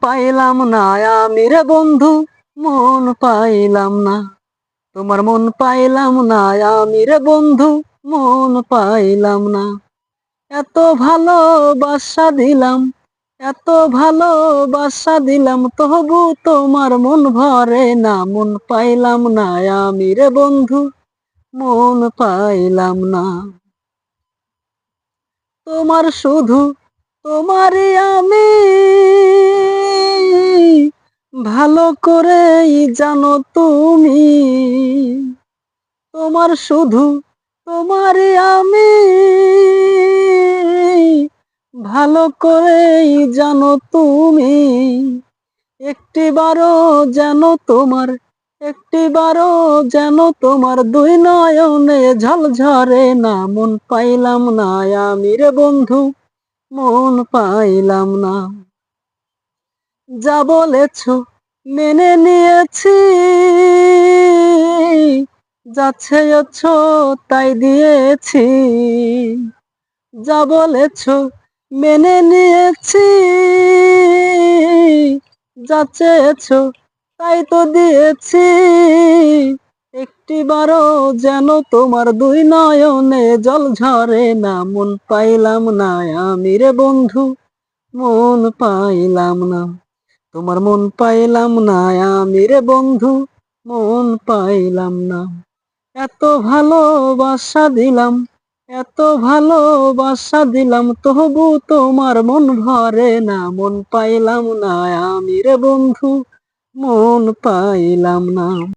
পাইলাম না আমি রে বন্ধু, মন পাইলাম না। তোমার মন পাইলাম না আমি রে বন্ধু, মন পাইলাম না। এত ভালোবাসা দিলাম, এত ভালোবাসা দিলাম, তবু তোমার মন ভরে না। মন পাইলাম না আমি রে বন্ধু, মন পাইলাম না। তোমার শুধু তোমারই আমি ভালো করেই জানো তুমি। তোমার শুধু তোমারই আমি ভালো করেই জানো তুমি। একটিবারও যেন তোমার, একটিবারও যেন তোমার দুই নয়নে ঝলঝরে না। মন পাইলাম না আমি রে বন্ধু, মন পাইলাম না। যা বলেছ মেনে নিয়েছি, যা চেয়েছ তাই দিয়েছি। যা বলেছ মেনে নিয়েছি, যা চেয়েছ তাই তো দিয়েছি। একটিবারও যেন তোমার দুই নয়নে জল ঝরে না। মন পাইলাম না আমি রে বন্ধু, মন পাইলাম না। তোমার মন পাইলাম না আমি রে বন্ধু, মন পাইলাম না। এত ভালোবাসা দিলাম, এত ভালোবাসা দিলাম, তবু তোমার মন ভরে না। মন পাইলাম না আমি রে বন্ধু, মন পাইলাম না।